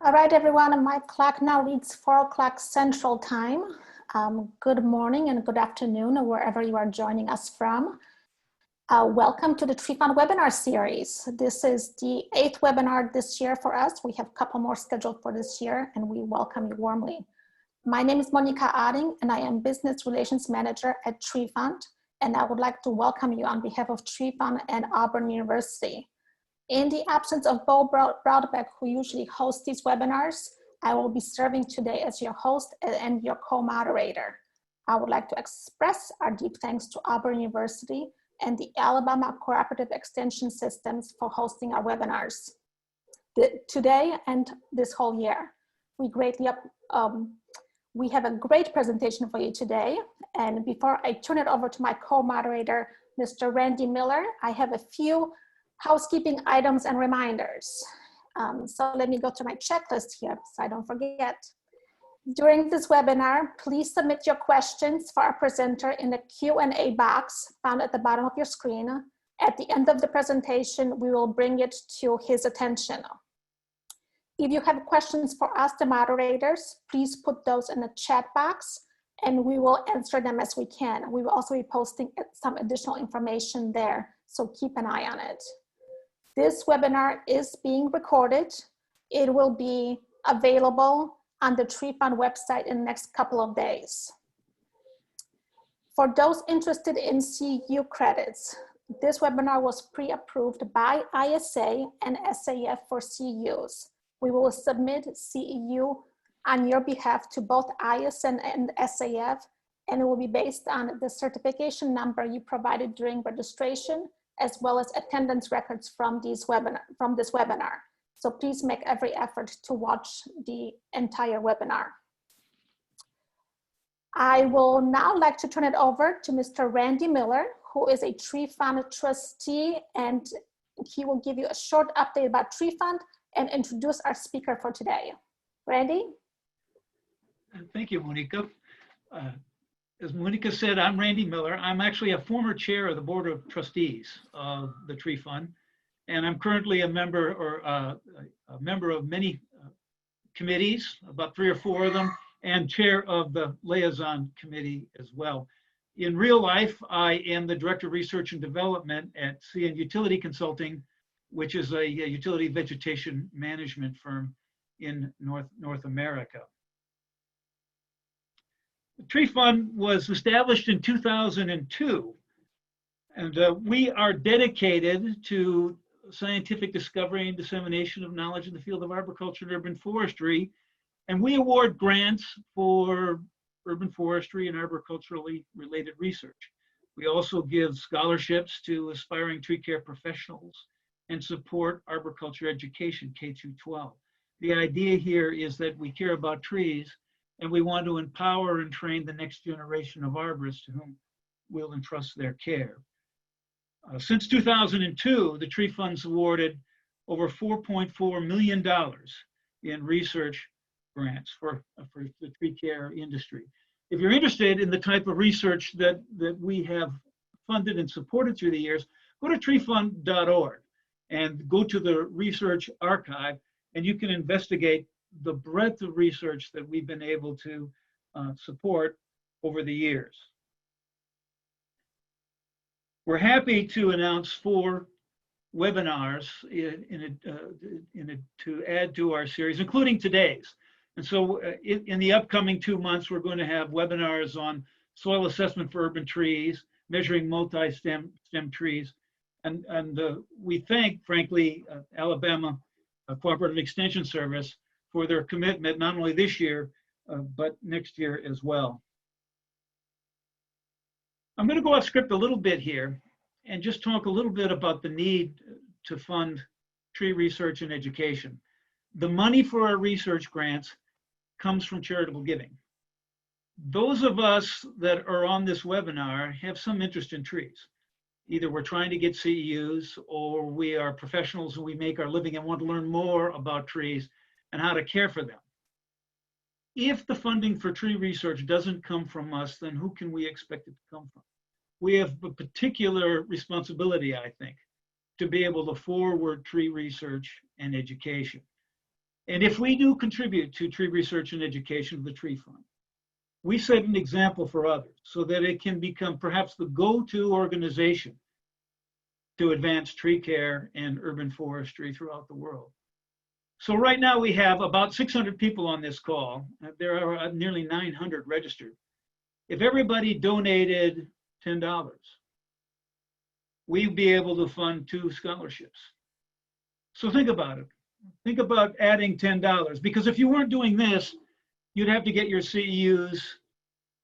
All right, everyone, my clock now reads 4 o'clock Central Time. Good morning and good afternoon, wherever you are joining us from. Welcome to the Tree Fund webinar series. This is the 8th webinar this year for us. We have a couple more scheduled for this year, and we welcome you warmly. My name is Monica Ading, and I am Business Relations Manager at Tree Fund, and I would like to welcome you on behalf of Tree Fund and Auburn University. In the absence of Bo Broadbeck, who usually hosts these webinars, I will be serving today as your host and your co-moderator. I would like to express our deep thanks to Auburn University and the Alabama Cooperative Extension Systems for hosting our webinars today and this whole year. We have a great presentation for you today. And before I turn it over to my co-moderator, Mr. Randy Miller, I have a few housekeeping items and reminders. So let me go to my checklist here so I don't forget. During this webinar, please submit your questions for our presenter in the Q&A box found at the bottom of your screen. At the end of the presentation, we will bring it to his attention. If you have questions for us, the moderators, please put those in the chat box and we will answer them as we can. We will also be posting some additional information there, so keep an eye on it. This webinar is being recorded. It will be available on the Tree Fund website in the next couple of days. For those interested in CEU credits, this webinar was pre-approved by ISA and SAF for CEUs. We will submit CEU on your behalf to both ISN and SAF, and it will be based on the certification number you provided during registration, as well as attendance records from this webinar. So please make every effort to watch the entire webinar. I will now like to turn it over to Mr. Randy Miller, who is a Tree Fund trustee, and he will give you a short update about Tree Fund and introduce our speaker for today. Randy? Thank you, Monica. As Monica said, I'm Randy Miller. I'm actually a former chair of the Board of Trustees of the Tree Fund, and I'm currently a member of many committees, about 3 or 4 of them, and chair of the Liaison Committee as well. In real life, I am the Director of Research and Development at CN Utility Consulting, which is a utility vegetation management firm in North America. The Tree Fund was established in 2002, and we are dedicated to scientific discovery and dissemination of knowledge in the field of arboriculture and urban forestry, and we award grants for urban forestry and arboriculturally related research. We also give scholarships to aspiring tree care professionals and support arboriculture education, K-12. The idea here is that we care about trees, and we want to empower and train the next generation of arborists to whom we'll entrust their care. Since 2002, the Tree Fund's awarded over $4.4 million in research grants for the tree care industry. If you're interested in the type of research that we have funded and supported through the years, go to treefund.org and go to the research archive, and you can investigate the breadth of research that we've been able to support over the years. We're happy to announce 4 webinars to add to our series, including today's. And so in the upcoming 2 months, we're going to have webinars on soil assessment for urban trees, measuring multi-stem trees. And we thank, frankly, Alabama Cooperative Extension Service for their commitment, not only this year, but next year as well. I'm going to go off script a little bit here and just talk a little bit about the need to fund tree research and education. The money for our research grants comes from charitable giving. Those of us that are on this webinar have some interest in trees. Either we're trying to get CEUs, or we are professionals and we make our living and want to learn more about trees and how to care for them. If the funding for tree research doesn't come from us, then who can we expect it to come from? We have a particular responsibility, I think, to be able to forward tree research and education. And if we do contribute to tree research and education of the Tree Fund, we set an example for others so that it can become perhaps the go-to organization to advance tree care and urban forestry throughout the world. So right now we have about 600 people on this call. There are nearly 900 registered. If everybody donated $10, we'd be able to fund 2 scholarships. So think about it. Think about adding $10, because if you weren't doing this, you'd have to get your CEUs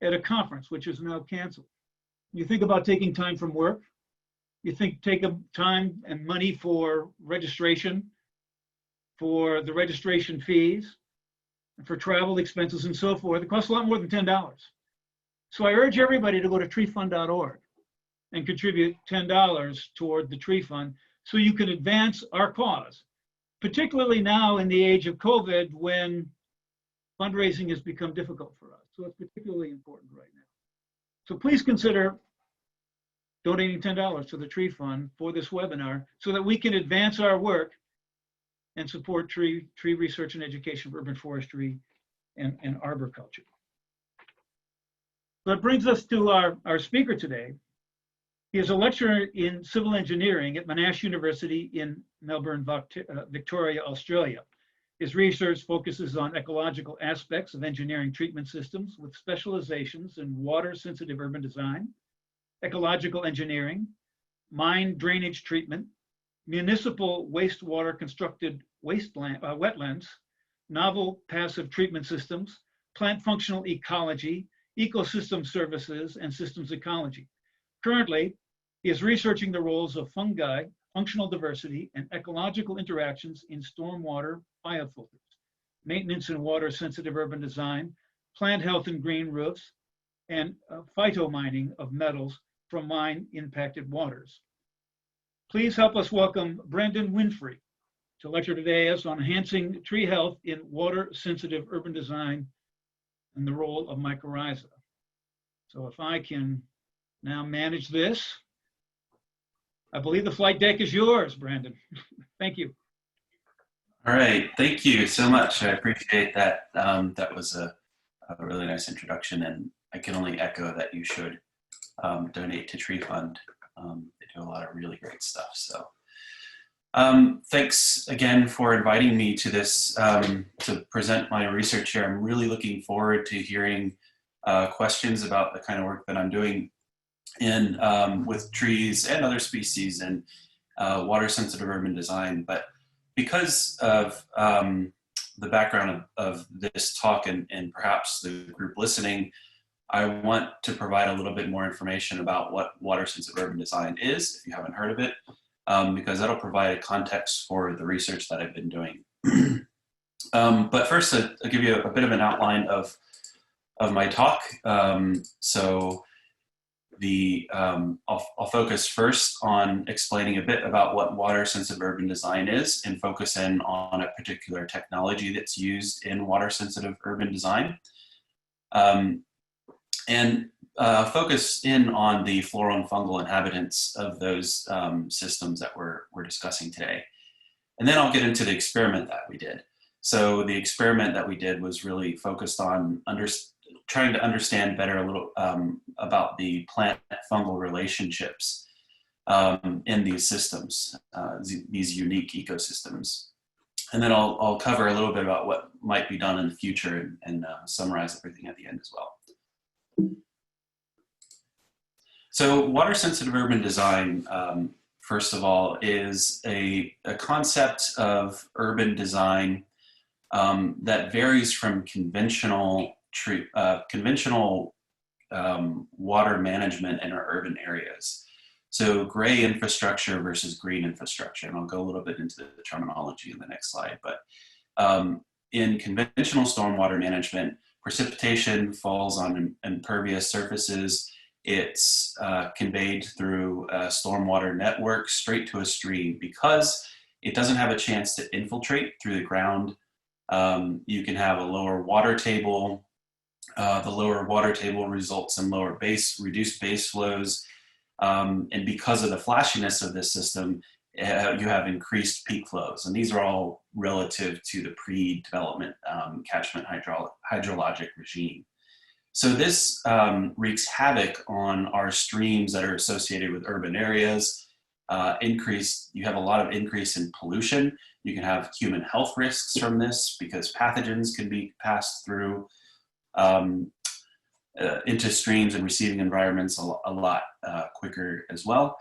at a conference, which is now canceled. You think about taking time from work. You take time and money for registration, for the registration fees, for travel expenses and so forth. It costs a lot more than $10. So I urge everybody to go to treefund.org and contribute $10 toward the Tree Fund so you can advance our cause, particularly now in the age of COVID when fundraising has become difficult for us. So it's particularly important right now. So please consider donating $10 to the Tree Fund for this webinar so that we can advance our work and support tree research and education for urban forestry and arboriculture. So that brings us to our speaker today. He is a lecturer in civil engineering at Monash University in Melbourne, Victoria, Australia. His research focuses on ecological aspects of engineering treatment systems with specializations in water-sensitive urban design, ecological engineering, mine drainage treatment, municipal wastewater constructed wetlands, novel passive treatment systems, plant functional ecology, ecosystem services, and systems ecology. Currently, he is researching the roles of fungi, functional diversity, and ecological interactions in stormwater biofilters, maintenance in water-sensitive urban design, plant health in green roofs, and phytomining of metals from mine-impacted waters. Please help us welcome Brendan Winfrey to lecture today us on enhancing tree health in water-sensitive urban design and the role of mycorrhizae. So if I can now manage this, I believe the flight deck is yours, Brandon. Thank you. All right, thank you so much. I appreciate that. That was a really nice introduction, and I can only echo that you should donate to Tree Fund. They do a lot of really great stuff. So thanks again for inviting me to this, to present my research here. I'm really looking forward to hearing questions about the kind of work that I'm doing in with trees and other species and water-sensitive urban design. But because of the background of this talk and perhaps the group listening, I want to provide a little bit more information about what water-sensitive urban design is, if you haven't heard of it, because that'll provide a context for the research that I've been doing. But first, I'll give you a bit of an outline of my talk. I'll focus first on explaining a bit about what water-sensitive urban design is and focus in on a particular technology that's used in water-sensitive urban design. And focus in on the floral and fungal inhabitants of those systems that we're discussing today. And then I'll get into the experiment that we did. So the experiment that we did was really focused on trying to understand better a little about the plant-fungal relationships in these systems, these unique ecosystems. And then I'll cover a little bit about what might be done in the future and summarize everything at the end as well. So water-sensitive urban design, first of all, is a concept of urban design that varies from conventional water management in our urban areas. So gray infrastructure versus green infrastructure, and I'll go a little bit into the terminology in the next slide. But in conventional stormwater management, precipitation falls on impervious surfaces. It's conveyed through a stormwater network straight to a stream. Because it doesn't have a chance to infiltrate through the ground, you can have a lower water table. The lower water table results in reduced base flows. And because of the flashiness of this system, you have increased peak flows. And these are all relative to the pre-development catchment hydrologic regime. So this wreaks havoc on our streams that are associated with urban areas. You have a lot of increase in pollution. You can have human health risks from this because pathogens can be passed through into streams and receiving environments a lot quicker as well.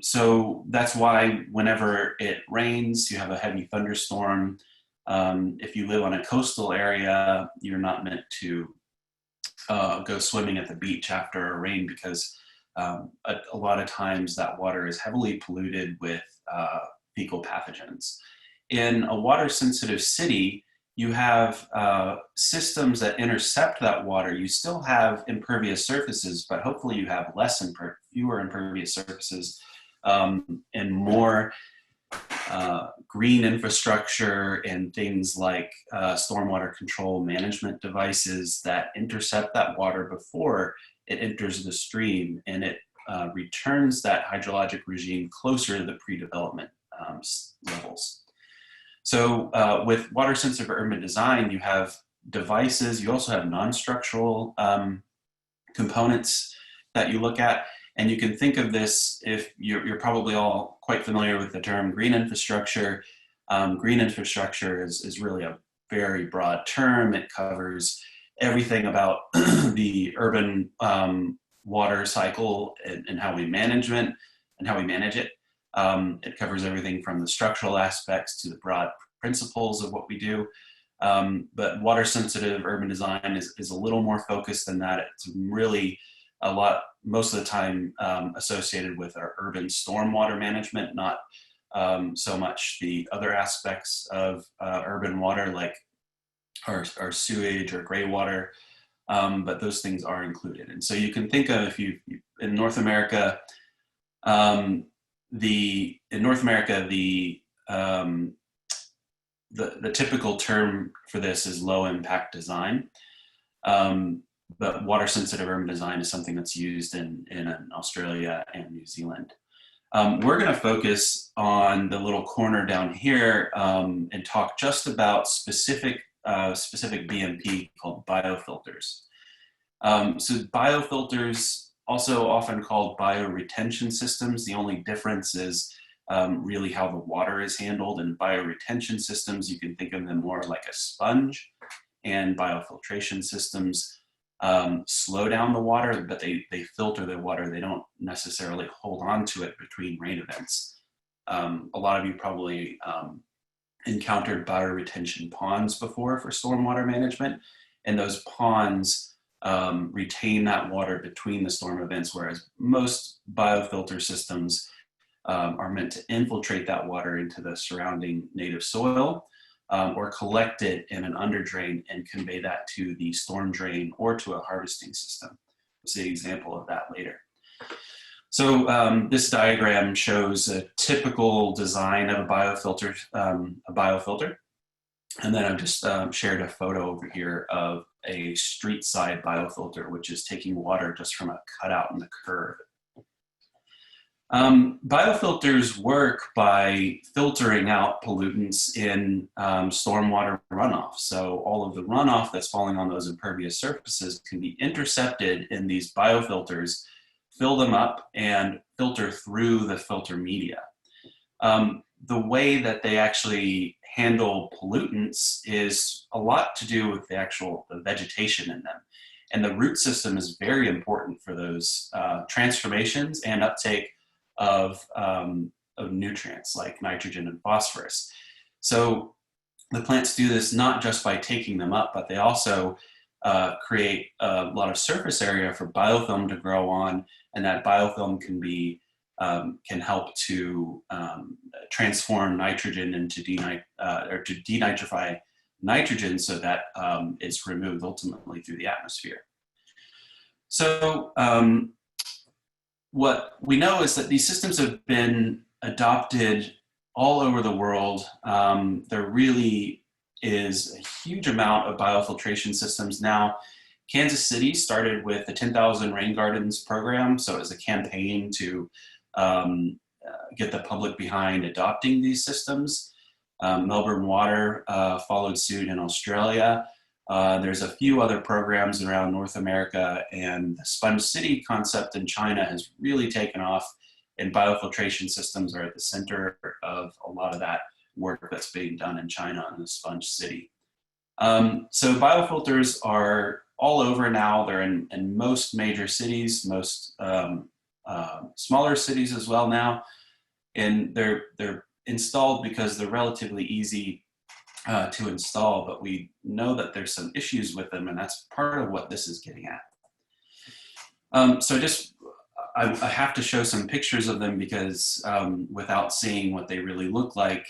So that's why whenever it rains, you have a heavy thunderstorm. If you live on a coastal area, you're not meant to go swimming at the beach after a rain because a lot of times that water is heavily polluted with fecal pathogens. In a water-sensitive city, you have systems that intercept that water. You still have impervious surfaces, but hopefully you have fewer impervious surfaces and more green infrastructure and things like stormwater control management devices that intercept that water before it enters the stream, and it returns that hydrologic regime closer to the pre-development levels. So with water-sensitive urban design, you have devices, you also have non-structural components that you look at. And you can think of this, if you're probably all quite familiar with the term green infrastructure. Green infrastructure is really a very broad term. It covers everything about the urban water cycle and how we manage it. It covers everything from the structural aspects to the broad principles of what we do. But water-sensitive urban design is a little more focused than that. It's really most of the time associated with our urban stormwater management, not so much the other aspects of urban water like our sewage or gray water, but those things are included. And so you can think of, in North America, the typical term for this is low impact design. But water-sensitive urban design is something that's used in Australia and New Zealand. We're going to focus on the little corner down here and talk just about specific BMP called biofilters. So biofilters, also often called bioretention systems. The only difference is really how the water is handled. In bioretention systems, you can think of them more like a sponge, and biofiltration systems slow down the water, but they filter the water. They don't necessarily hold on to it between rain events. A lot of you probably encountered bioretention ponds before for stormwater management, and those ponds retain that water between the storm events, whereas most biofilter systems are meant to infiltrate that water into the surrounding native soil, or collect it in an underdrain and convey that to the storm drain or to a harvesting system. We'll see an example of that later. So this diagram shows a typical design of a biofilter. And then I've just shared a photo over here of a street side biofilter, which is taking water just from a cutout in the curb. Biofilters work by filtering out pollutants in stormwater runoff. So all of the runoff that's falling on those impervious surfaces can be intercepted in these biofilters, fill them up, and filter through the filter media. The way that they actually handle pollutants is a lot to do with the vegetation in them. And the root system is very important for those transformations and uptake of nutrients like nitrogen and phosphorus. So the plants do this not just by taking them up, but they also create a lot of surface area for biofilm to grow on, and that biofilm can help to transform nitrogen into to denitrify nitrogen so that it's removed ultimately through the atmosphere. So what we know is that these systems have been adopted all over the world. There really is a huge amount of biofiltration systems now. Kansas City started with the 10,000 Rain Gardens program, so it was a campaign to get the public behind adopting these systems. Melbourne Water followed suit in Australia. There's a few other programs around North America, and the sponge city concept in China has really taken off, and biofiltration systems are at the center of a lot of that work that's being done in China in the sponge city. So biofilters are all over now. They're in most major cities, most smaller cities as well now, and they're installed because they're relatively easy to install, but we know that there's some issues with them, and that's part of what this is getting at. So I have to show some pictures of them because without seeing what they really look like,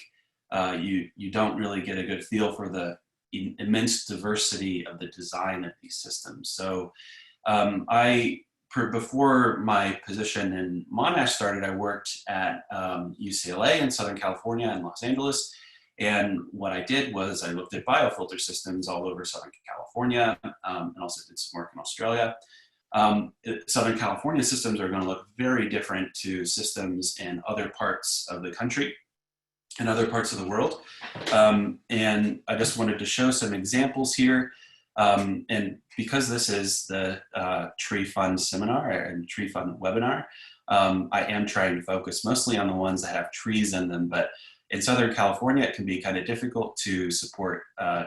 you don't really get a good feel for the immense diversity of the design of these systems. So before my position in Monash started, I worked at UCLA in Southern California and Los Angeles. And what I did was I looked at biofilter systems all over Southern California, and also did some work in Australia. Southern California systems are going to look very different to systems in other parts of the country and other parts of the world. And I just wanted to show some examples here. And because this is the Tree Fund seminar and Tree Fund webinar, I am trying to focus mostly on the ones that have trees in them. But in Southern California, it can be kind of difficult to support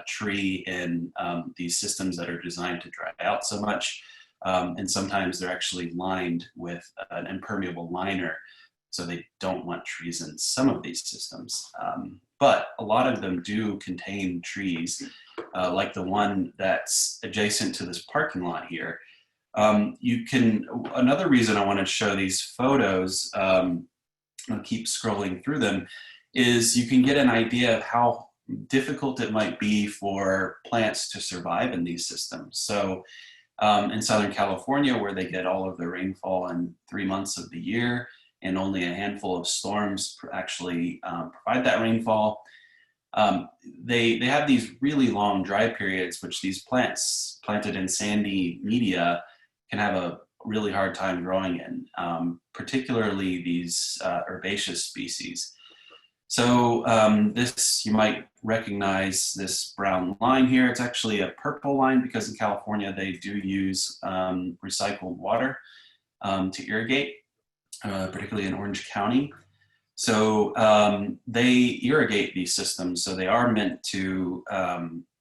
tree in these systems that are designed to dry out so much. And sometimes they're actually lined with an impermeable liner, so they don't want trees in some of these systems. But a lot of them do contain trees, like the one that's adjacent to this parking lot here. Another reason I want to show these photos, I'll keep scrolling through them, is you can get an idea of how difficult it might be for plants to survive in these systems. So in Southern California, where they get all of the rainfall in 3 months of the year, and only a handful of storms actually provide that rainfall, they have these really long dry periods, which these plants planted in sandy media can have a really hard time growing in, particularly these herbaceous species. So you might recognize this brown line here. It's actually a purple line because in California they do use recycled water to irrigate, particularly in Orange County. So they irrigate these systems, so they are meant to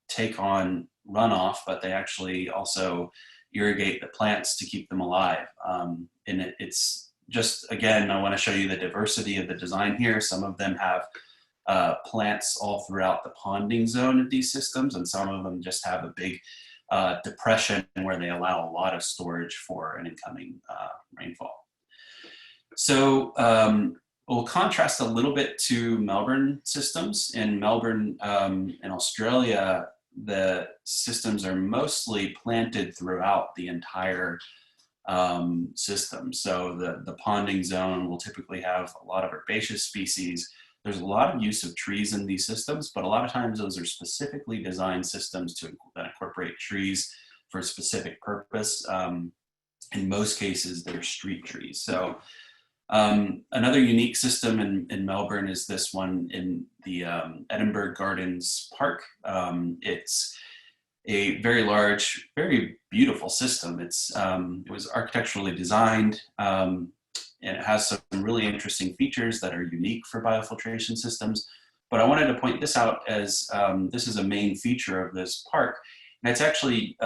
take on runoff, but they actually also irrigate the plants to keep them alive. And it's just, again, I want to show you the diversity of the design here. Some of them have plants all throughout the ponding zone of these systems, and some of them just have a big depression where they allow a lot of storage for an incoming rainfall. So we'll contrast a little bit to Melbourne systems. In Melbourne, in Australia, the systems are mostly planted throughout the entire system. So the ponding zone will typically have a lot of herbaceous species. There's a lot of use of trees in these systems, but a lot of times those are specifically designed systems that incorporate trees for a specific purpose. In most cases, they're street trees. So another unique system in Melbourne is this one in the Edinburgh Gardens Park. It's a very large, very beautiful system. It was architecturally designed, and it has some really interesting features that are unique for biofiltration systems. But I wanted to point this out as this is a main feature of this park, and it's actually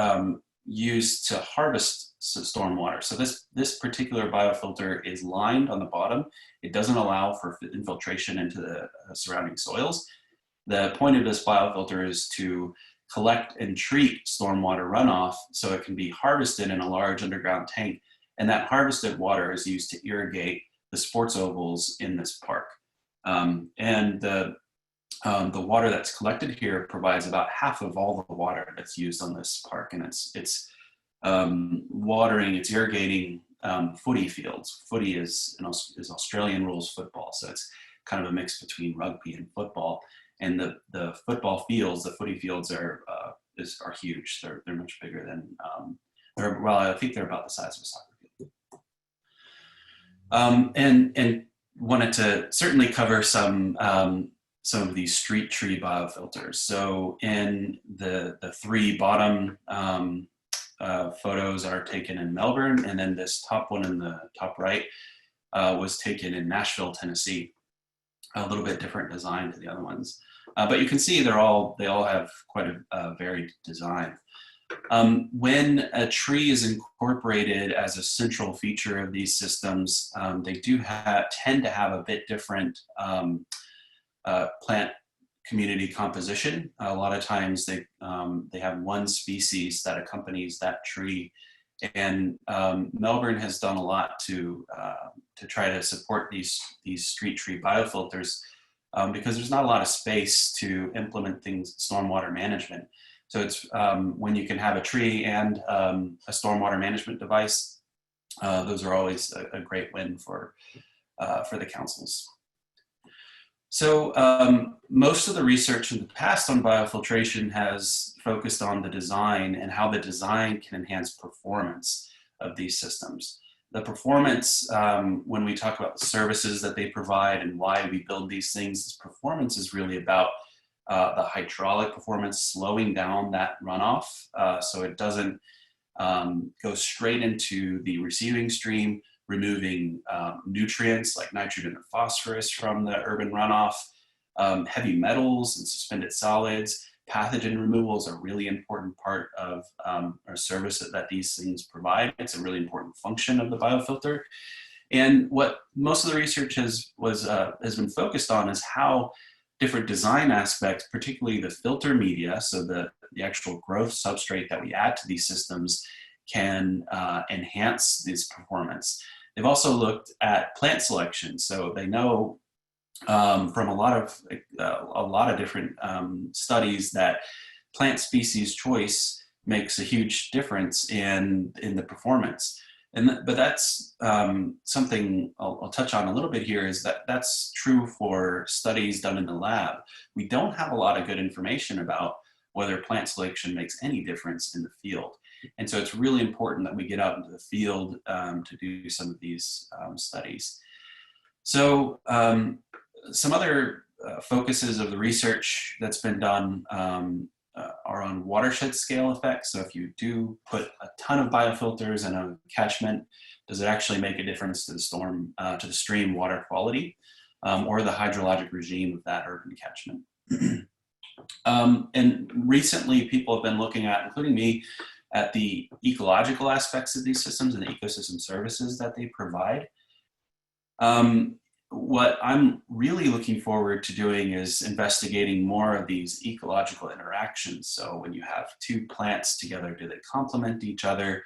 used to harvest stormwater. So this particular biofilter is lined on the bottom. It doesn't allow for infiltration into the surrounding soils. The point of this biofilter is to collect and treat stormwater runoff so it can be harvested in a large underground tank. And that harvested water is used to irrigate the sports ovals in this park. And the water that's collected here provides about half of all the water that's used on this park. And it's irrigating footy fields. Footy is Australian rules football. So it's kind of a mix between rugby and football. And the football fields, the footy fields are huge. They're much bigger than, I think they're about the size of a soccer field. And wanted to certainly cover some of these street tree biofilters. So in the three bottom photos are taken in Melbourne, and then this top one in the top right was taken in Nashville, Tennessee. A little bit different design to the other ones, but you can see they all have quite a varied design. When a tree is incorporated as a central feature of these systems, they do tend to have a bit different plant community composition. A lot of times they have one species that accompanies that tree, and Melbourne has done a lot to try to support these street tree biofilters because there's not a lot of space to implement things, stormwater management. So it's when you can have a tree and a stormwater management device, those are always a great win for the councils. So most of the research in the past on biofiltration has focused on the design and how the design can enhance performance of these systems. The performance, when we talk about the services that they provide and why we build these things, this performance is really about the hydraulic performance, slowing down that runoff so it doesn't go straight into the receiving stream, removing nutrients like nitrogen or phosphorus from the urban runoff, heavy metals and suspended solids. Pathogen removal is a really important part of our service that these things provide. It's a really important function of the biofilter. And what most of the research has been focused on is how different design aspects, particularly the filter media, so the actual growth substrate that we add to these systems, can enhance this performance. They've also looked at plant selection, so they know from a lot of different studies that plant species choice makes a huge difference in the performance. But that's something I'll touch on a little bit here, is that's true for studies done in the lab. We don't have a lot of good information about whether plant selection makes any difference in the field. And so it's really important that we get out into the field to do some of these studies. So some other focuses of the research that's been done are on watershed scale effects. So if you do put a ton of biofilters in a catchment, does it actually make a difference to the stream water quality or the hydrologic regime of that urban catchment? And recently people have been looking at, including me, at the ecological aspects of these systems and the ecosystem services that they provide. What I'm really looking forward to doing is investigating more of these ecological interactions. So when you have two plants together, do they complement each other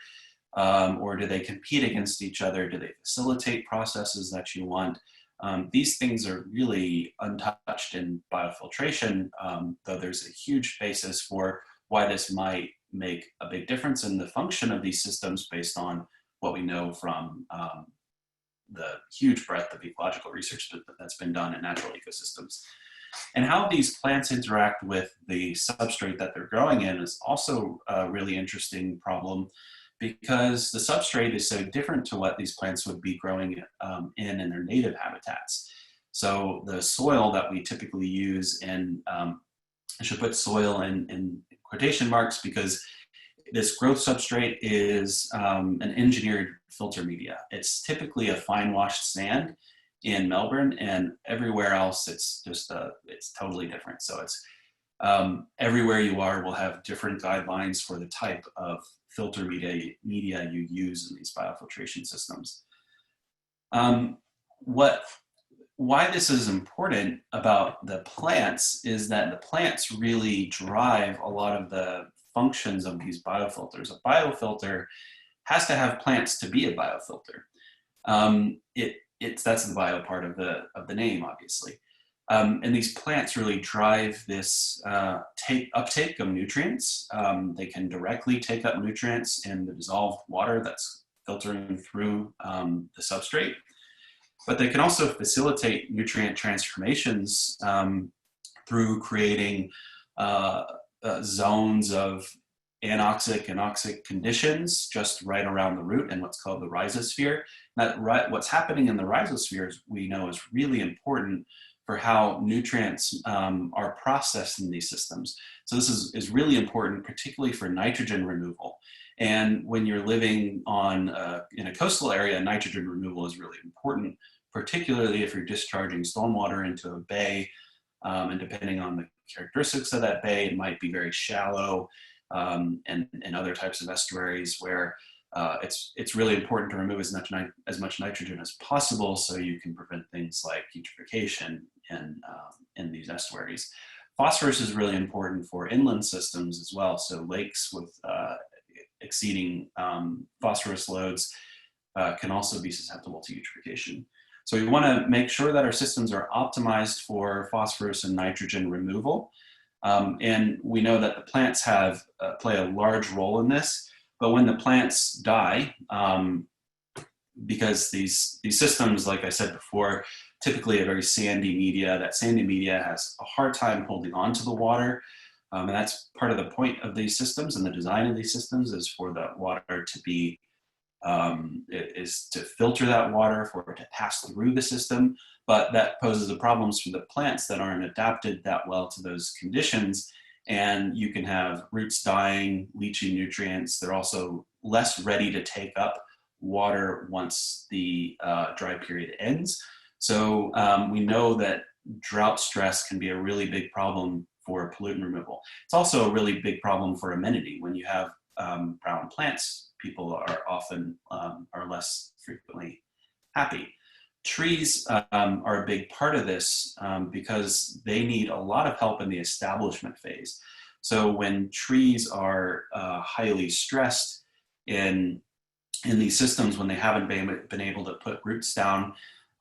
or do they compete against each other? Do they facilitate processes that you want? These things are really untouched in biofiltration, though there's a huge basis for why this might make a big difference in the function of these systems based on what we know from the huge breadth of ecological research that's been done in natural ecosystems. And how these plants interact with the substrate that they're growing in is also a really interesting problem, because the substrate is so different to what these plants would be growing in their native habitats. So the soil that we typically use in, I should put soil in quotation marks because this growth substrate is an engineered filter media. It's typically a fine washed sand in Melbourne, and everywhere else it's just it's totally different. So it's everywhere you are will have different guidelines for the type of filter media you use in these biofiltration systems. Why this is important about the plants is that the plants really drive a lot of the functions of these biofilters. A biofilter has to have plants to be a biofilter. That's the bio part of the name, obviously. And these plants really drive this uptake of nutrients. They can directly take up nutrients in the dissolved water that's filtering through the substrate. But they can also facilitate nutrient transformations through creating zones of anoxic, anoxic conditions just right around the root and what's called the rhizosphere. What's happening in the rhizosphere, we know, is really important for how nutrients are processed in these systems. So this is really important, particularly for nitrogen removal. And when you're living in a coastal area, nitrogen removal is really important, particularly if you're discharging stormwater into a bay. And depending on the characteristics of that bay, it might be very shallow, and other types of estuaries where it's really important to remove as much nitrogen as possible so you can prevent things like eutrophication in these estuaries. Phosphorus is really important for inland systems as well. So lakes with exceeding phosphorus loads can also be susceptible to eutrophication. So we want to make sure that our systems are optimized for phosphorus and nitrogen removal. And we know that the plants play a large role in this, but when the plants die, because these systems, like I said before, typically a very sandy media, that sandy media has a hard time holding on to the water. And that's part of the point of these systems, and the design of these systems is for that water to be, is to filter that water, for it to pass through the system. But that poses the problems for the plants that aren't adapted that well to those conditions. And you can have roots dying, leaching nutrients. They're also less ready to take up water once the dry period ends. So we know that drought stress can be a really big problem for pollutant removal. It's also a really big problem for amenity. When you have brown plants, people are often are less frequently happy. Trees are a big part of this because they need a lot of help in the establishment phase. So when trees are highly stressed in these systems, when they haven't been able to put roots down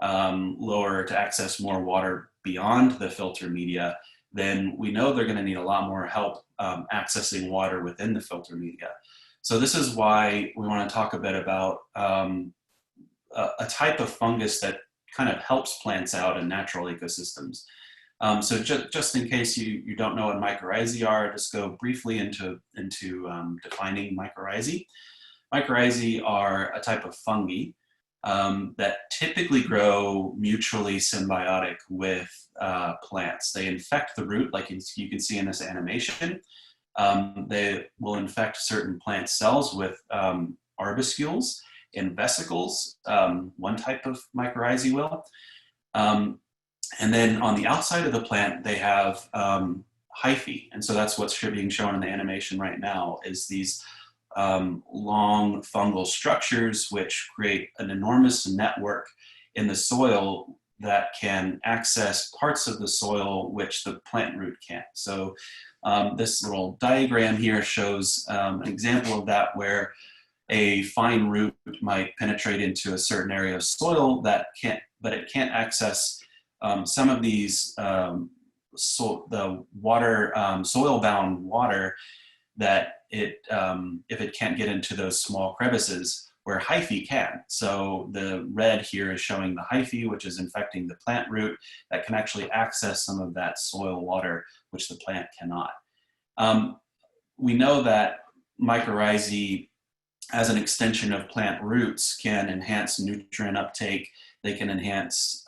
lower to access more water beyond the filter media, then we know they're going to need a lot more help accessing water within the filter media. So this is why we want to talk a bit about a type of fungus that kind of helps plants out in natural ecosystems. So just in case you don't know what mycorrhizae are, just go briefly into defining mycorrhizae. Mycorrhizae are a type of fungi that typically grow mutually symbiotic with plants. They infect the root, like you can see in this animation. They will infect certain plant cells with arbuscules and vesicles, one type of mycorrhizae will. And then on the outside of the plant, they have hyphae. And so that's what's being shown in the animation right now, is these long fungal structures which create an enormous network in the soil that can access parts of the soil which the plant root can't. So this little diagram here shows an example of that, where a fine root might penetrate into a certain area of soil but it can't access some of these the water, soil-bound water, that if it can't get into those small crevices where hyphae can. So the red here is showing the hyphae, which is infecting the plant root, that can actually access some of that soil water, which the plant cannot. We know that mycorrhizae, as an extension of plant roots, can enhance nutrient uptake. They can enhance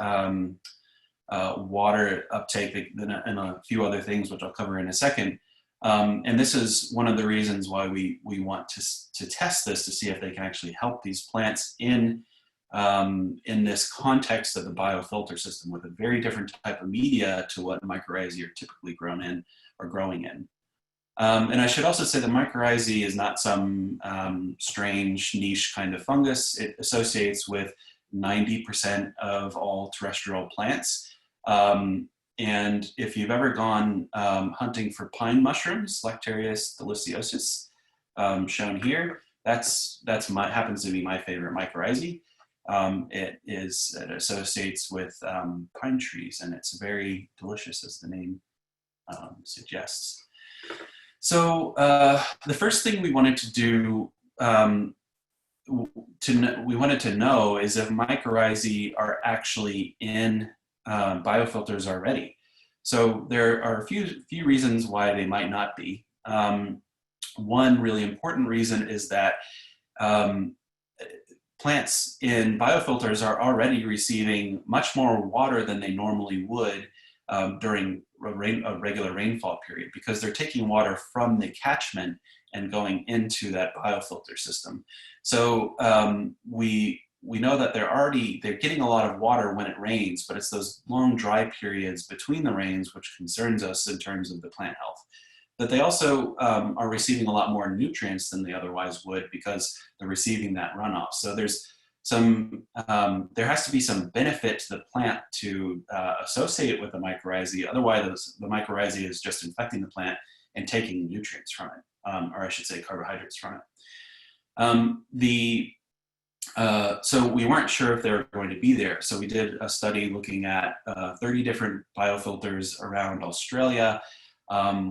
water uptake, and a few other things, which I'll cover in a second. And this is one of the reasons why we want to test this, to see if they can actually help these plants in this context of the biofilter system, with a very different type of media to what mycorrhizae are typically grown in or growing in. And I should also say that mycorrhizae is not some strange niche kind of fungus. It associates with 90% of all terrestrial plants. And if you've ever gone hunting for pine mushrooms, Lactarius deliciosus, shown here, that happens to be my favorite mycorrhizae. It associates with pine trees, and it's very delicious, as the name suggests. So the first thing we wanted to do, we wanted to know is if mycorrhizae are actually in biofilters already. So there are a few reasons why they might not be. One really important reason is that plants in biofilters are already receiving much more water than they normally would during a regular rainfall period, because they're taking water from the catchment and going into that biofilter system. So we know that they're getting a lot of water when it rains, but it's those long dry periods between the rains which concerns us in terms of the plant health. But they also are receiving a lot more nutrients than they otherwise would, because they're receiving that runoff. So there's there has to be some benefit to the plant to associate with the mycorrhizae. Otherwise, the mycorrhizae is just infecting the plant and taking nutrients from it, or I should say carbohydrates from it. So we weren't sure if they were going to be there. So we did a study looking at 30 different biofilters around Australia.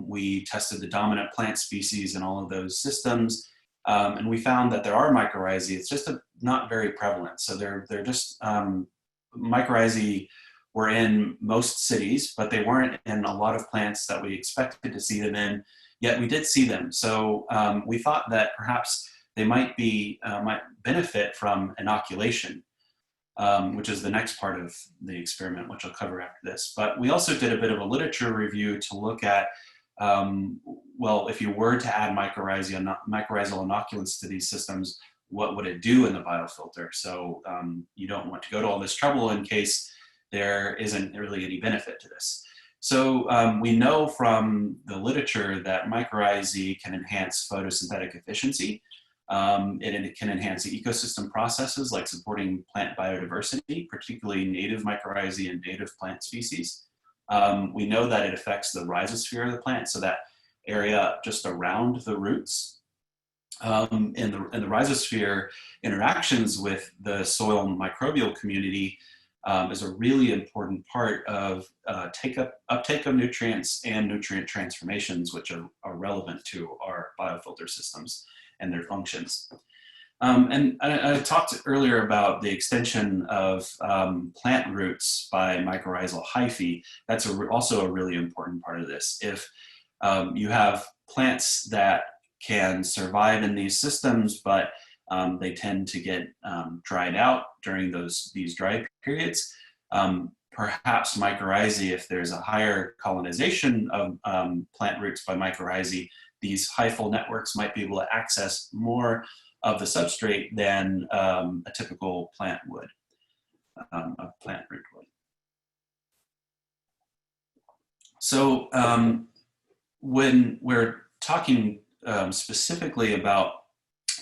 We tested the dominant plant species in all of those systems. And we found that there are mycorrhizae. It's just not very prevalent. So they're just, mycorrhizae were in most cities, but they weren't in a lot of plants that we expected to see them in, yet we did see them. So we thought that perhaps they might benefit from inoculation, which is the next part of the experiment, which I'll cover after this. But we also did a bit of a literature review to look at, well, if you were to add mycorrhizal inoculants to these systems, what would it do in the biofilter? So you don't want to go to all this trouble in case there isn't really any benefit to this. So we know from the literature that mycorrhizae can enhance photosynthetic efficiency. It can enhance the ecosystem processes like supporting plant biodiversity, particularly native mycorrhizae and native plant species. We know that it affects the rhizosphere of the plant, so that area just around the roots. And the rhizosphere interactions with the soil microbial community is a really important part of uptake of nutrients and nutrient transformations, which are relevant to our biofilter systems and their functions. And I talked earlier about the extension of plant roots by mycorrhizal hyphae. That's also a really important part of this. If you have plants that can survive in these systems, but they tend to get dried out during these dry periods, perhaps mycorrhizae, if there's a higher colonization of plant roots by mycorrhizae, these hyphal networks might be able to access more of the substrate than a typical plant would, a plant root would. So when we're talking specifically about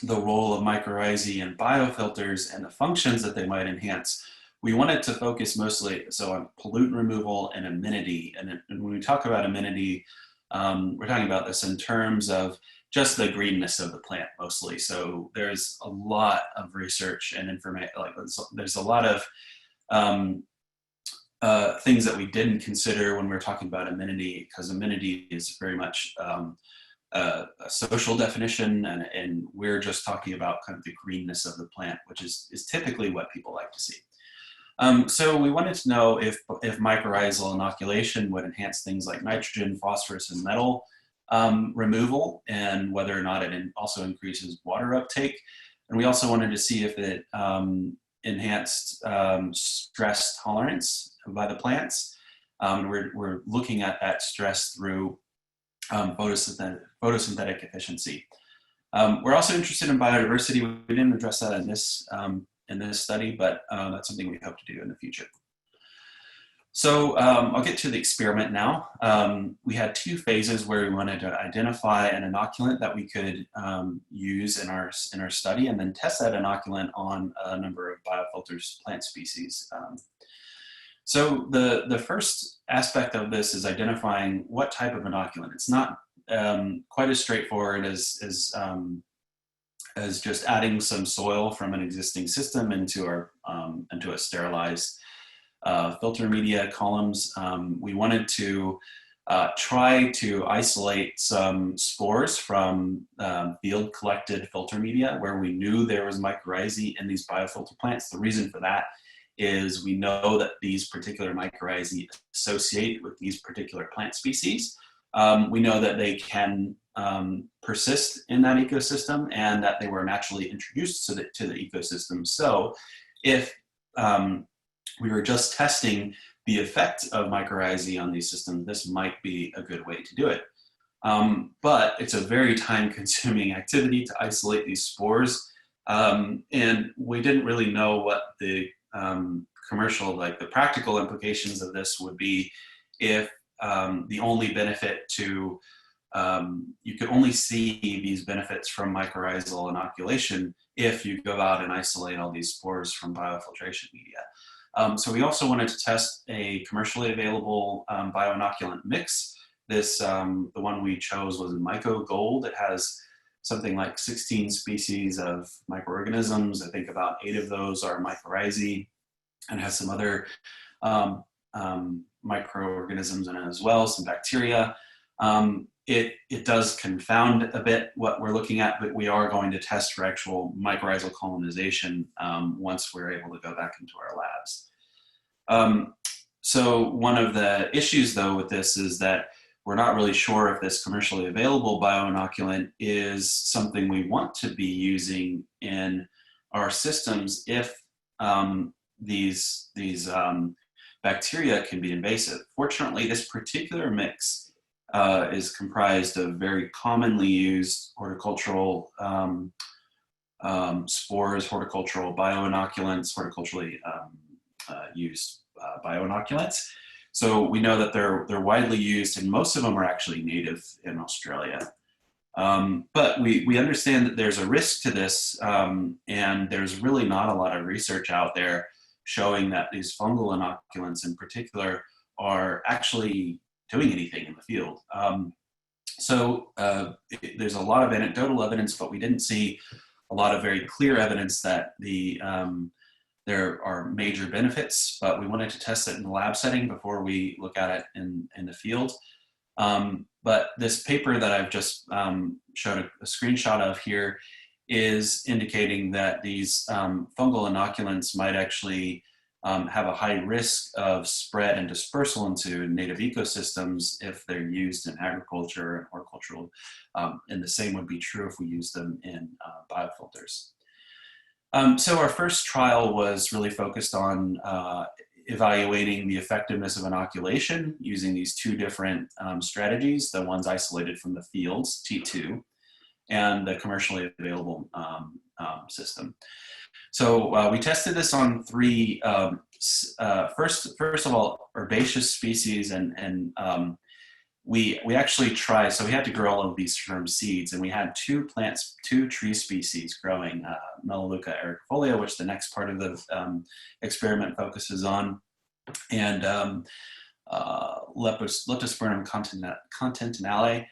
the role of mycorrhizae in biofilters and the functions that they might enhance, we wanted to focus mostly on pollutant removal and amenity. And when we talk about amenity, we're talking about this in terms of just the greenness of the plant mostly. So there's a lot of research and information, like there's a lot of things that we didn't consider when we were talking about amenity, because amenity is very much a social definition, and we're just talking about kind of the greenness of the plant, which is typically what people like to see. So we wanted to know if mycorrhizal inoculation would enhance things like nitrogen, phosphorus, and metal removal, and whether or not it also increases water uptake. And we also wanted to see if it enhanced stress tolerance by the plants. We're looking at that stress through photosynthetic efficiency. We're also interested in biodiversity. We didn't address that in this study, but that's something we hope to do in the future. So I'll get to the experiment now. We had two phases where we wanted to identify an inoculant that we could use in our study, and then test that inoculant on a number of biofilters plant species. So the first aspect of this is identifying what type of inoculant. It's not quite as straightforward as just adding some soil from an existing system into a sterilized filter media columns. We wanted to try to isolate some spores from field collected filter media where we knew there was mycorrhizae in these biofilter plants. The reason for that is we know that these particular mycorrhizae associate with these particular plant species. We know that they can persist in that ecosystem and that they were naturally introduced to the ecosystem. So if we were just testing the effect of mycorrhizae on these systems, this might be a good way to do it. But it's a very time-consuming activity to isolate these spores. And we didn't really know what the commercial, like the practical implications of this would be if the only benefit to, you could only see these benefits from mycorrhizal inoculation if you go out and isolate all these spores from biofiltration media. So we also wanted to test a commercially available bioinoculant mix. This, the one we chose was Myco Gold. It has something like 16 species of microorganisms. I think about 8 of those are mycorrhizae, and has some other microorganisms in it as well, some bacteria. It does confound a bit what we're looking at, but we are going to test for actual mycorrhizal colonization once we're able to go back into our labs. So one of the issues though with this is that we're not really sure if this commercially available bioinoculant is something we want to be using in our systems if these bacteria can be invasive. Fortunately, this particular mix is comprised of very commonly used horticultural spores, horticultural bioinoculants, horticulturally used bioinoculants. So we know that they're widely used, and most of them are actually native in Australia. But we understand that there's a risk to this, and there's really not a lot of research out there showing that these fungal inoculants in particular are actually doing anything in the field. There's a lot of anecdotal evidence, but we didn't see a lot of very clear evidence that there are major benefits, but we wanted to test it in the lab setting before we look at it in the field. But this paper that I've just showed a screenshot of here is indicating that these fungal inoculants might actually have a high risk of spread and dispersal into native ecosystems if they're used in agriculture and horticultural, and the same would be true if we use them in biofilters. So our first trial was really focused on evaluating the effectiveness of inoculation using these 2 different strategies, the ones isolated from the fields, T2, and the commercially available system. So we tested this on 3, first of all, herbaceous species, and we actually tried, so we had to grow all of these from seeds, and we had 2 tree species growing, Melaleuca ericofolia, which the next part of the experiment focuses on, and Leptospermum continentale.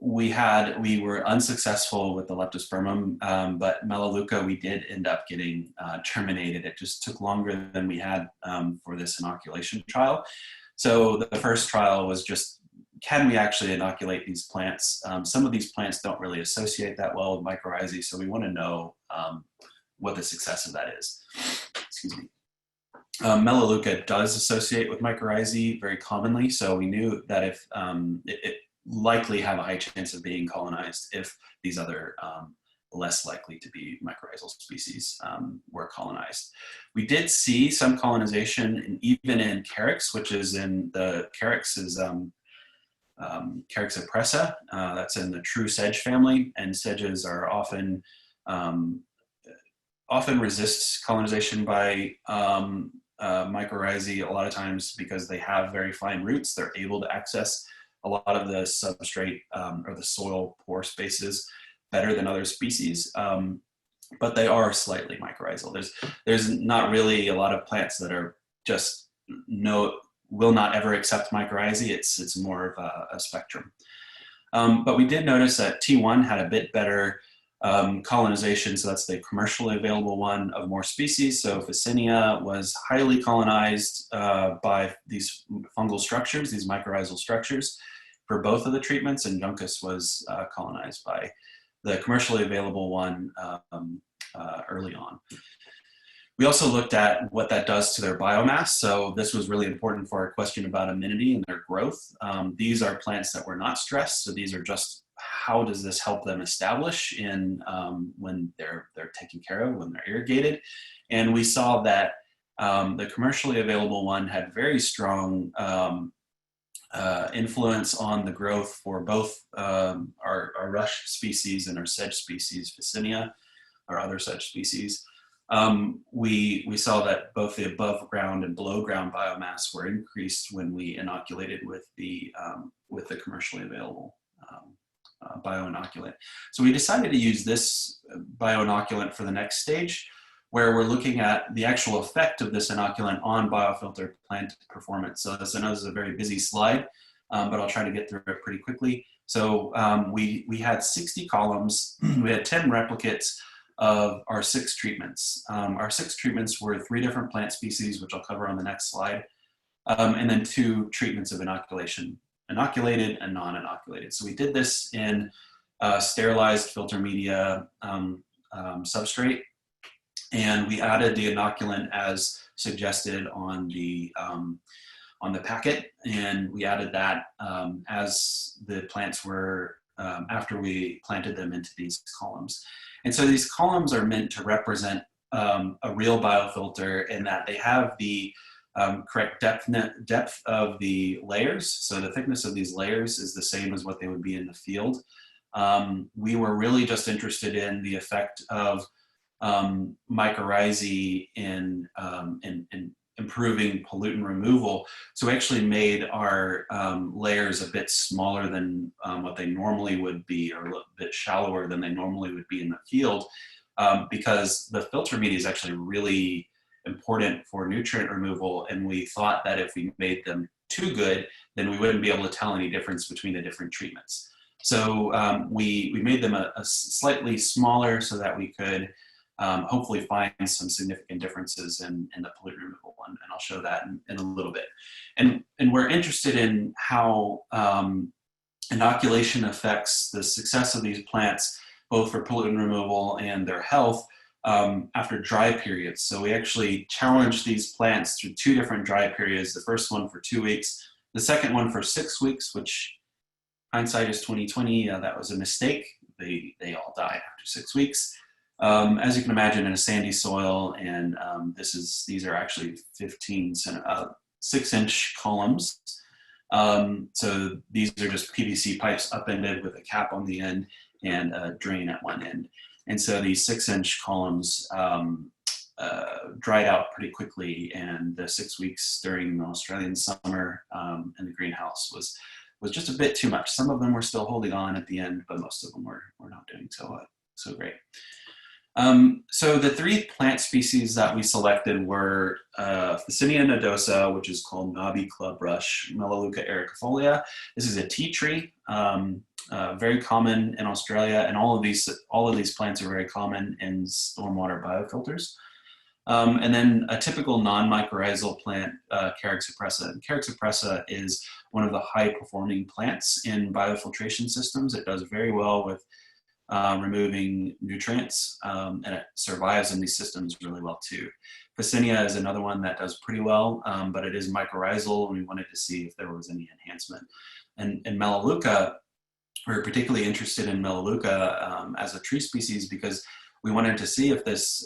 We were unsuccessful with the Leptospermum, but Melaleuca we did end up getting terminated. It just took longer than we had for this inoculation trial. So the first trial was just, can we actually inoculate these plants? Some of these plants don't really associate that well with mycorrhizae, so we want to know what the success of that is. Excuse me. Melaleuca does associate with mycorrhizae very commonly, so we knew that if it likely have a high chance of being colonized if these other less likely to be mycorrhizal species were colonized. We did see some colonization even in Carex, which is in the Carex is Carex oppressa. That's in the true sedge family, and sedges are often resist colonization by mycorrhizae a lot of times because they have very fine roots. They're able to access a lot of the substrate or the soil pore spaces better than other species, but they are slightly mycorrhizal. There's not really a lot of plants that are just will not ever accept mycorrhizae. It's more of a spectrum. But we did notice that T1 had a bit better colonization, so that's the commercially available one of more species. So Phacenia was highly colonized by these fungal structures, these mycorrhizal structures, for both of the treatments, and Juncus was colonized by the commercially available one early on. We also looked at what that does to their biomass. So this was really important for our question about amenity and their growth. These are plants that were not stressed. So these are just, how does this help them establish in when they're taken care of, when they're irrigated? And we saw that the commercially available one had very strong influence on the growth for both our rush species and our sedge species, Phacinia, or other sedge species. We saw that both the above ground and below ground biomass were increased when we inoculated with the commercially available bioinoculant. So we decided to use this bioinoculant for the next stage, where we're looking at the actual effect of this inoculant on biofilter plant performance. So this, I know this is a very busy slide, but I'll try to get through it pretty quickly. So we had 60 columns, we had 10 replicates of our 6 treatments. Our 6 treatments were 3 different plant species, which I'll cover on the next slide, and then 2 treatments of inoculation, inoculated and non-inoculated. So we did this in sterilized filter media substrate, and we added the inoculant as suggested on the packet, and we added that as the plants were, after we planted them into these columns. And so these columns are meant to represent a real biofilter in that they have the correct depth of the layers. So the thickness of these layers is the same as what they would be in the field. We were really just interested in the effect of mycorrhizae in improving pollutant removal. So we actually made our layers a bit smaller than what they normally would be, or a little bit shallower than they normally would be in the field, because the filter media is actually really important for nutrient removal. And we thought that if we made them too good, then we wouldn't be able to tell any difference between the different treatments. So we made them a slightly smaller so that we could hopefully find some significant differences in the pollutant removal one, and I'll show that in a little bit. And we're interested in how inoculation affects the success of these plants, both for pollutant removal and their health after dry periods. So we actually challenged these plants through 2 different dry periods. The first one for 2 weeks, the second one for 6 weeks, which hindsight is 2020. That was a mistake. They all died after 6 weeks. As you can imagine, in a sandy soil, and these are actually 6-inch columns. So these are just PVC pipes upended with a cap on the end and a drain at one end. And so these 6-inch columns dried out pretty quickly, and the 6 weeks during the Australian summer in the greenhouse was just a bit too much. Some of them were still holding on at the end, but most of them were not doing so great. So the 3 plant species that we selected were Phacinia nodosa, which is called knobby club rush, Melaleuca ericofolia. This is a tea tree, very common in Australia, and all of these plants are very common in stormwater biofilters. And then a typical non-mycorrhizal plant, Caryxopressa. And Caryxopressa is one of the high-performing plants in biofiltration systems. It does very well with removing nutrients, and it survives in these systems really well too. Phacinia is another one that does pretty well, but it is mycorrhizal, and we wanted to see if there was any enhancement. And Melaleuca, we're particularly interested in Melaleuca as a tree species because we wanted to see if this,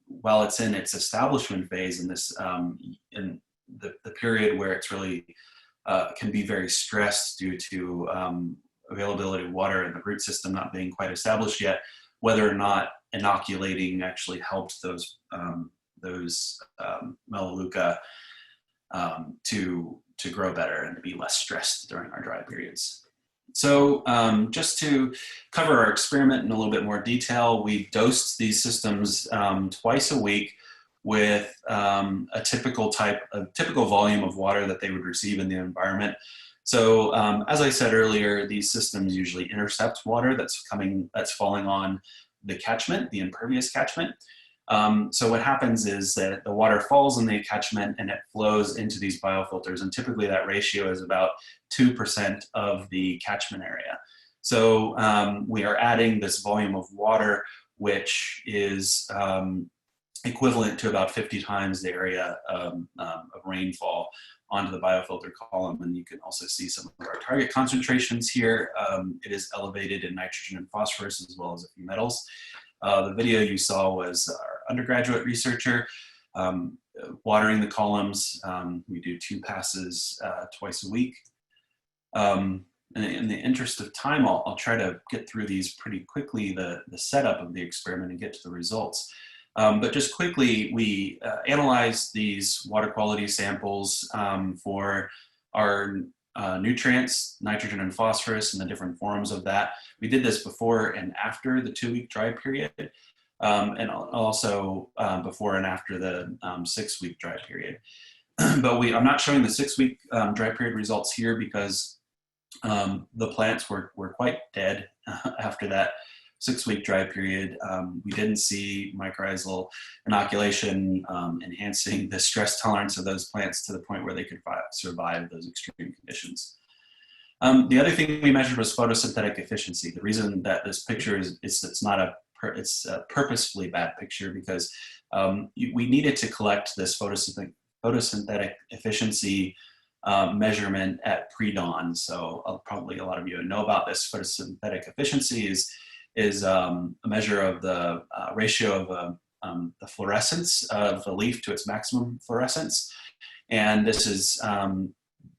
while it's in its establishment phase, in this, in the period where it's really can be very stressed due to availability of water and the root system not being quite established yet, whether or not inoculating actually helped those Melaleuca to grow better and to be less stressed during our dry periods. So just to cover our experiment in a little bit more detail, we dosed these systems twice a week with a typical volume of water that they would receive in the environment. So as I said earlier, these systems usually intercept water that's falling on the catchment, the impervious catchment. So what happens is that the water falls in the catchment and it flows into these biofilters, and typically that ratio is about 2% of the catchment area. So we are adding this volume of water, which is equivalent to about 50 times the area of rainfall onto the biofilter column. And you can also see some of our target concentrations here. It is elevated in nitrogen and phosphorus as well as a few metals. The video you saw was our undergraduate researcher watering the columns. We do 2 passes twice a week. In the interest of time, I'll try to get through these pretty quickly, the setup of the experiment, and get to the results. But just quickly, we analyzed these water quality samples for our nutrients, nitrogen and phosphorus, and the different forms of that. We did this before and after the 2-week dry period, and also before and after the 6-week dry period. But I'm not showing the 6-week dry period results here because the plants were quite dead after that 6-week dry period. We didn't see mycorrhizal inoculation enhancing the stress tolerance of those plants to the point where they could survive those extreme conditions. The other thing we measured was photosynthetic efficiency. The reason that this picture it's a purposefully bad picture because we needed to collect this photosynthetic efficiency measurement at pre-dawn. So probably a lot of you know about this. Photosynthetic efficiency is a measure of the ratio of the fluorescence of the leaf to its maximum fluorescence. And this is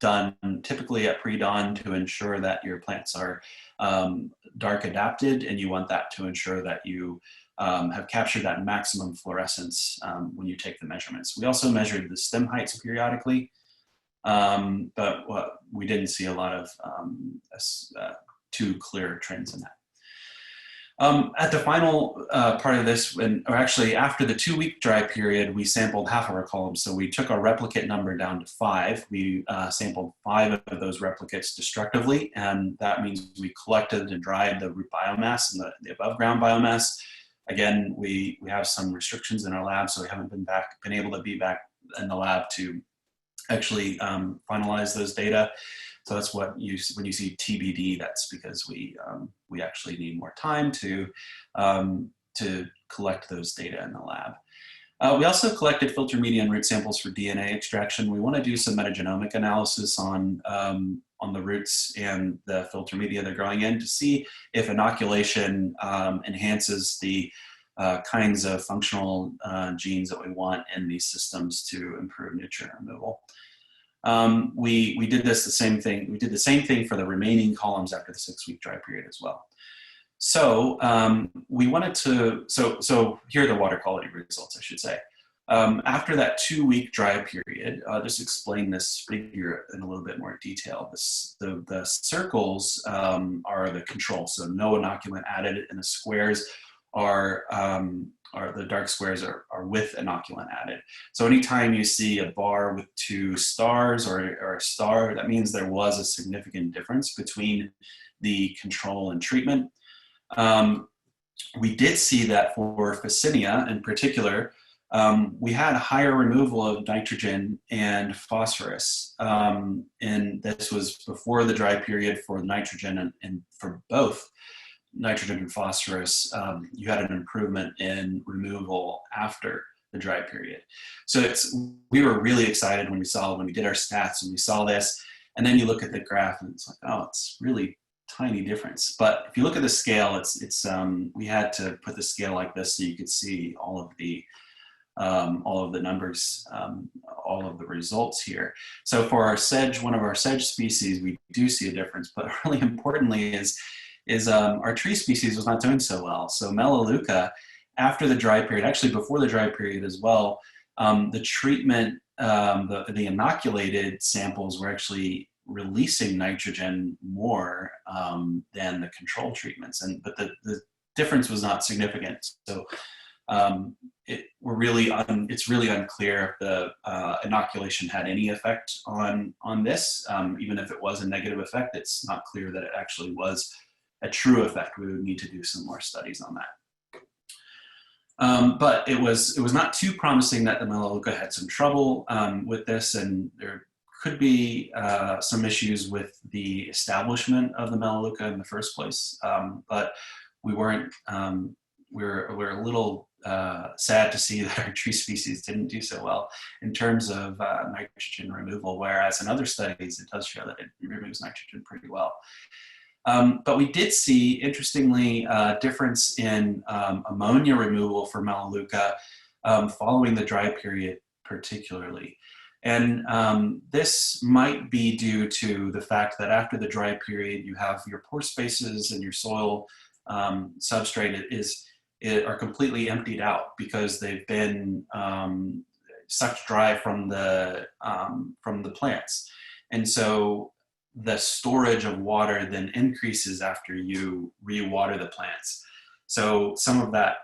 done typically at pre-dawn to ensure that your plants are dark adapted, and you want that to ensure that you have captured that maximum fluorescence when you take the measurements. We also measured the stem heights periodically, but we didn't see a lot of too clear trends in that. At the final part of this, or actually after the 2-week dry period, we sampled half of our columns. So we took our replicate number down to 5. We sampled 5 of those replicates destructively, and that means we collected and dried the root biomass and the above ground biomass. Again, we have some restrictions in our lab, so we haven't been able to be back in the lab to actually finalize those data. So that's what when you see TBD, that's because we actually need more time to collect those data in the lab. We also collected filter media and root samples for DNA extraction. We want to do some metagenomic analysis on the roots and the filter media they're growing in to see if inoculation enhances the kinds of functional genes that we want in these systems to improve nutrient removal. We did the same thing. We did the same thing for the remaining columns after the 6-week dry period as well. So we wanted to, so here are the water quality results, I should say. After that 2-week dry period, I'll just explain this figure in a little bit more detail. The circles are the control, so no inoculant added, and the squares are the dark squares are with inoculant added. So anytime you see a bar with 2 stars or a star, that means there was a significant difference between the control and treatment. We did see that for Phacenia in particular, we had a higher removal of nitrogen and phosphorus. And this was before the dry period for nitrogen, and for both nitrogen and phosphorus, you had an improvement in removal after the dry period. So we were really excited when we did our stats and we saw this, and then you look at the graph and it's like, oh, it's really tiny difference. But if you look at the scale, we had to put the scale like this so you could see all of the numbers, all of the results here. So for our sedge, one of our sedge species, we do see a difference, but really importantly is our tree species was not doing so well. So Melaleuca, after the dry period, actually before the dry period as well, the treatment, the inoculated samples were actually releasing nitrogen more than the control treatments, but the difference was not significant. So it's really unclear if the inoculation had any effect on this. Even if it was a negative effect, it's not clear that it actually was a true effect. We would need to do some more studies on that. But it was not too promising that the Melaleuca had some trouble with this, and there could be some issues with the establishment of the Melaleuca in the first place. But we weren't. We're a little sad to see that our tree species didn't do so well in terms of nitrogen removal, whereas in other studies, it does show that it removes nitrogen pretty well. But we did see, interestingly, a difference in ammonia removal for Melaleuca following the dry period particularly. And this might be due to the fact that after the dry period, you have your pore spaces and your soil substrate are completely emptied out because they've been sucked dry from the plants. And so the storage of water then increases after you re-water the plants. So some of that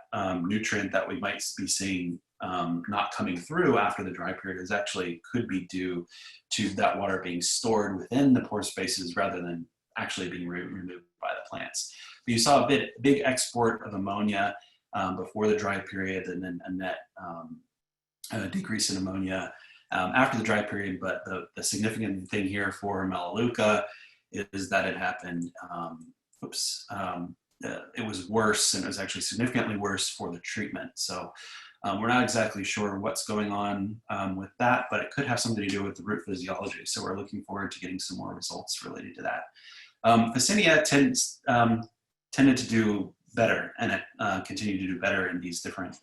nutrient that we might be seeing not coming through after the dry period is actually could be due to that water being stored within the pore spaces rather than actually being removed by the plants. But you saw a big export of ammonia before the dry period, and then a net decrease in ammonia after the dry period. But the significant thing here for Melaleuca is that it happened, it was worse, and it was actually significantly worse for the treatment. So we're not exactly sure what's going on with that, but it could have something to do with the root physiology. So we're looking forward to getting some more results related to that. Phacenia tended to do better, and it continued to do better in these different,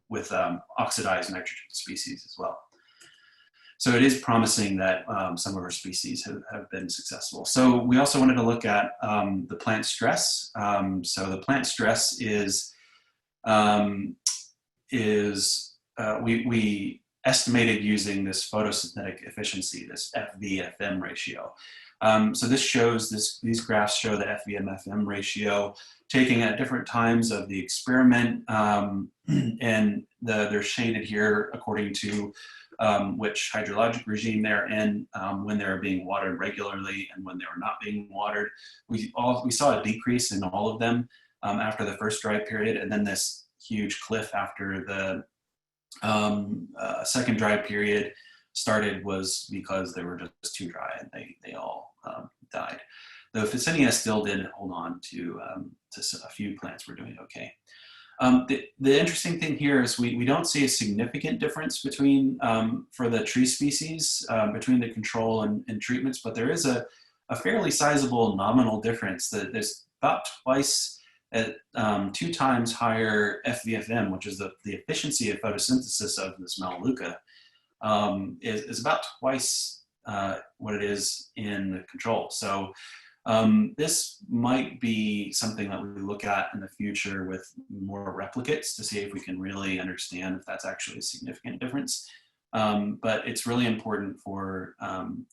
with oxidized nitrogen species as well. So it is promising that some of our species have been successful. So we also wanted to look at the plant stress. So the plant stress is we estimated using this photosynthetic efficiency, this FV/FM ratio. So this shows, these graphs show the FV/FM ratio taken at different times of the experiment, and they're shaded here according to which hydrologic regime they're in, when they're being watered regularly and when they were not being watered. We saw a decrease in all of them after the first dry period, and then this huge cliff after the second dry period started was because they were just too dry and they all died. The Phacenia still did hold on to a few plants were doing okay. The interesting thing here is we don't see a significant difference between, for the tree species, between the control and treatments, but there is a fairly sizable nominal difference. That there's about twice, 2 times higher FV/FM, which is the efficiency of photosynthesis of this Melaleuca, is about twice what it is in the control. So this might be something that we look at in the future with more replicates to see if we can really understand if that's actually a significant difference. But it's really important for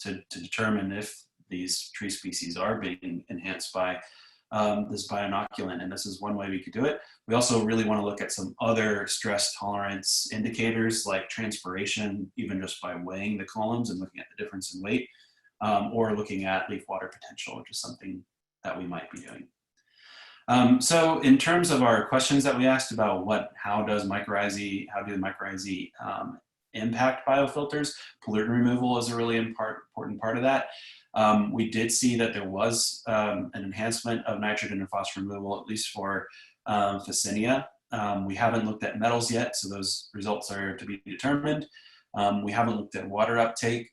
to determine if these tree species are being enhanced by this bioinoculant, and this is one way we could do it. We also really want to look at some other stress tolerance indicators like transpiration, even just by weighing the columns and looking at the difference in weight, or looking at leaf water potential, which is something that we might be doing. So in terms of our questions that we asked about how do the mycorrhizae impact biofilters, pollutant removal is a really important part of that. We did see that there was an enhancement of nitrogen and phosphorus removal, at least for Phacenia. We haven't looked at metals yet, so those results are to be determined. We haven't looked at water uptake.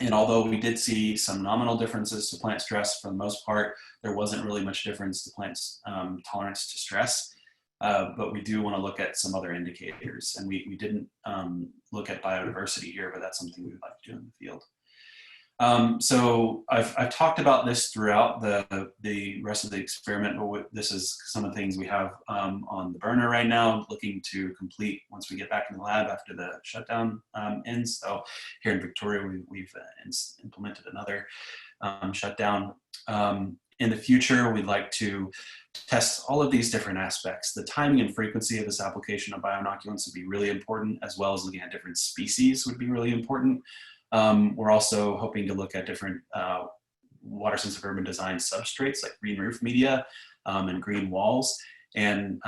And although we did see some nominal differences to plant stress, for the most part, there wasn't really much difference to plants' tolerance to stress. But we do want to look at some other indicators. And we didn't look at biodiversity here, but that's something we would like to do in the field. So I've talked about this throughout the rest of the experiment, but this is some of the things we have on the burner right now, looking to complete once we get back in the lab after the shutdown ends. So here in Victoria, we've implemented another shutdown. In the future, we'd like to test all of these different aspects. The timing and frequency of this application of bioinoculants would be really important, as well as looking at different species would be really important. We're also hoping to look at different water-sensitive urban design substrates like green roof media and green walls, and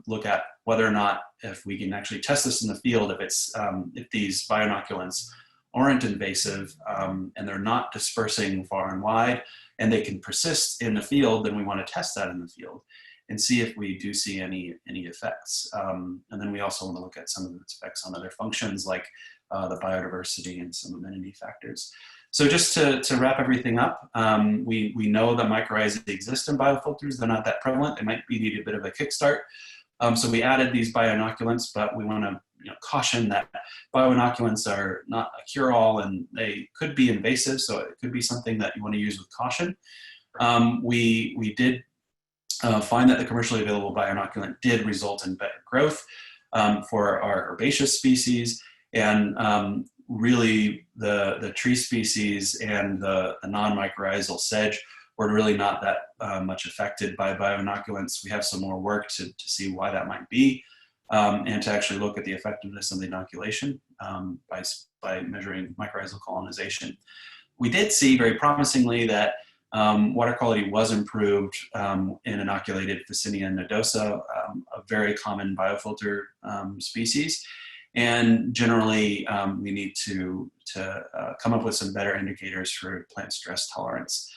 look at whether or not, if we can actually test this in the field, if these bioinoculants aren't invasive and they're not dispersing far and wide, and they can persist in the field, then we want to test that in the field. and see if we do see any effects. And then we also want to look at some of its effects on other functions like the biodiversity and some amenity factors. So just to wrap everything up, we know that mycorrhizae exist in biofilters. They're not that prevalent. They might need a bit of a kickstart. So we added these bioinoculants, but we want to caution that bioinoculants are not a cure-all, and they could be invasive, so it could be something that you want to use with caution. We did find that the commercially available bioinoculant did result in better growth for our herbaceous species, and really the tree species and the non-mycorrhizal sedge were really not that much affected by bioinoculants. We have some more work to see why that might be, and to actually look at the effectiveness of the inoculation by measuring mycorrhizal colonization. We did see very promisingly that water quality was improved in inoculated Phacinia nodosa, a very common biofilter species. And generally, we need to come up with some better indicators for plant stress tolerance.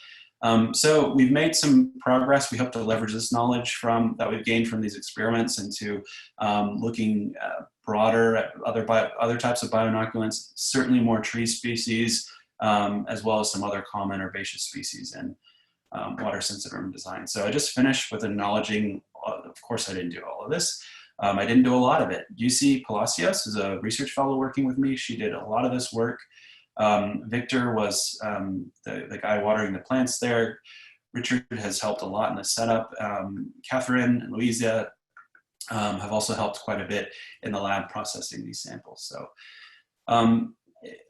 So we've made some progress. We hope to leverage this knowledge that we've gained from these experiments into looking broader at other types of bioinoculants, certainly more tree species, as well as some other common herbaceous species and water-sensitive urban design. So I just finished with acknowledging, of course I didn't do all of this. I didn't do a lot of it. UC Palacios is a research fellow working with me. She did a lot of this work. Victor was the guy watering the plants there. Richard has helped a lot in the setup. Catherine and Louisa have also helped quite a bit in the lab processing these samples. So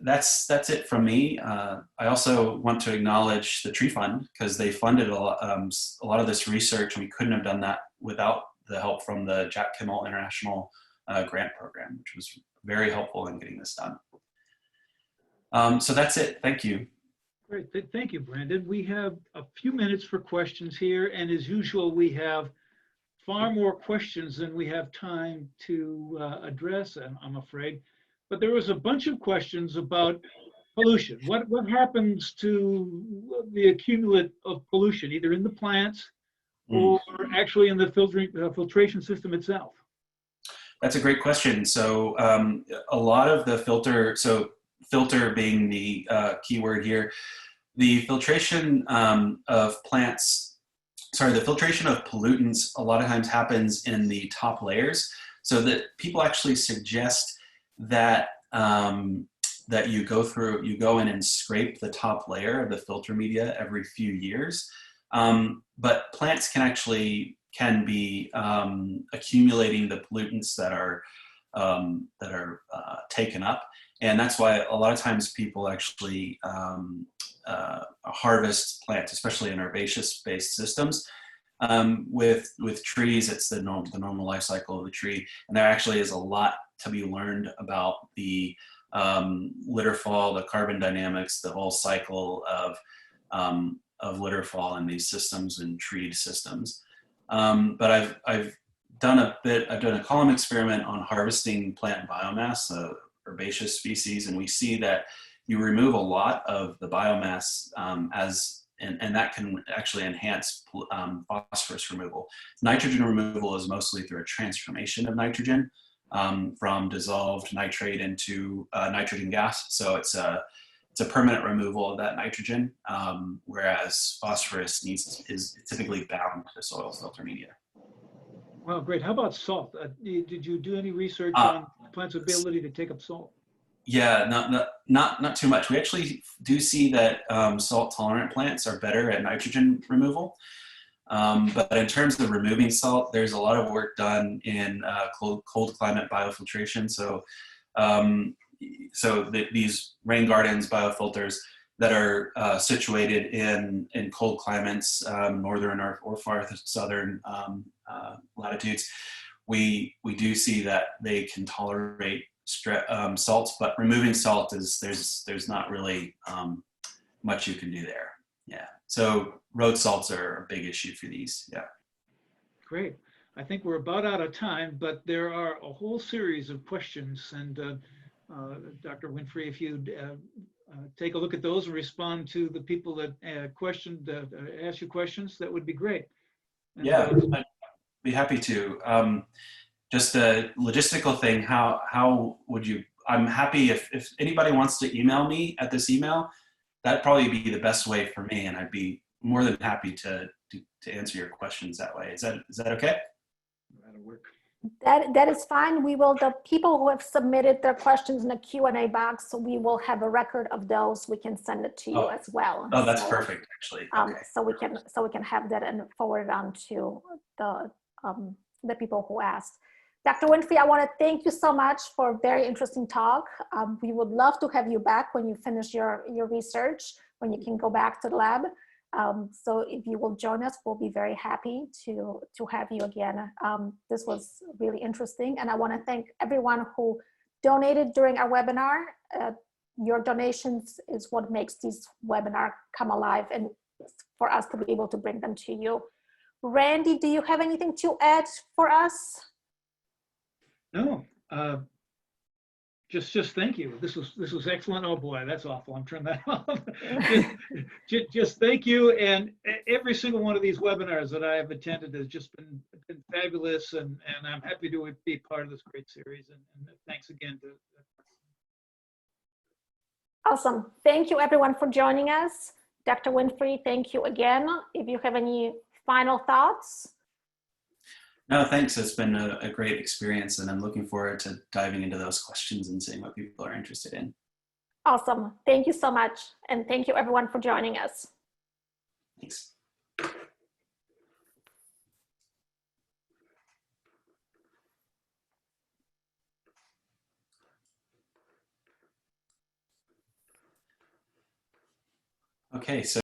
that's it from me. I also want to acknowledge the Tree Fund, because they funded a lot of this research, and we couldn't have done that without the help from the Jack Kimmel International Grant Program, which was very helpful in getting this done. So that's it. Thank you. Great. Thank you, Brandon. We have a few minutes for questions here, and as usual, we have far more questions than we have time to address, I'm afraid. But there was a bunch of questions about pollution. What happens to the accumulate of pollution, either in the plants or actually in the filtration system itself? That's a great question. So a lot of the filter being the key word here, the filtration of the filtration of pollutants a lot of times happens in the top layers. So that people actually suggest that that you go in and scrape the top layer of the filter media every few years. But plants can be accumulating the pollutants that are taken up, and that's why a lot of times people actually harvest plants, especially in herbaceous-based systems. With trees, it's the normal life cycle of the tree, and there actually is a lot to be learned about the litter fall, the carbon dynamics, the whole cycle of litter fall in these systems and treed systems. But I've done a column experiment on harvesting plant biomass, herbaceous species, and we see that you remove a lot of the biomass and that can actually enhance phosphorus removal. Nitrogen removal is mostly through a transformation of nitrogen from dissolved nitrate into nitrogen gas. So it's a permanent removal of that nitrogen, whereas phosphorus is typically bound to soil filter media. Wow, great. How about salt? Did you do any research on plants' ability to take up salt? Yeah, not too much. We actually do see that salt-tolerant plants are better at nitrogen removal. But in terms of removing salt, there's a lot of work done in cold climate biofiltration. So, these rain gardens biofilters that are situated in cold climates, northern or far southern latitudes, we do see that they can tolerate salts, but removing salt there's not really much you can do there. Yeah. So road salts are a big issue for these. Yeah. Great. I think we're about out of time, but there are a whole series of questions, and Dr. Winfrey, if you'd take a look at those and respond to the people that asked you questions, that would be great. And, yeah, be happy to. Just a logistical thing, how would you, I'm happy if anybody wants to email me at this email, that'd probably be the best way for me, and I'd be more than happy to answer your questions that way. Is that okay? That'll work. That is fine. We will, the people who have submitted their questions in the Q&A box, so we will have a record of those. We can send it to you as well. Oh, that's so, perfect, actually. Okay. So we can have that and forward it on to the people who asked. Dr. Winfrey, I want to thank you so much for a very interesting talk. We would love to have you back when you finish your research, when you can go back to the lab. So if you will join us, we'll be very happy to have you again. This was really interesting, and I want to thank everyone who donated during our webinar. Your donations is what makes these webinars come alive and for us to be able to bring them to you. Randy, do you have anything to add for us? No, just thank you. This was excellent. Oh boy, that's awful. I'm turning that off. just thank you. And every single one of these webinars that I have attended has just been fabulous, and I'm happy to be part of this great series. And thanks again to. Awesome. Thank you everyone for joining us. Dr. Winfrey, thank you again. If you have any final thoughts. No, thanks. It's been a great experience, and I'm looking forward to diving into those questions and seeing what people are interested in. Awesome. Thank you so much. And thank you everyone for joining us. Thanks. Okay, so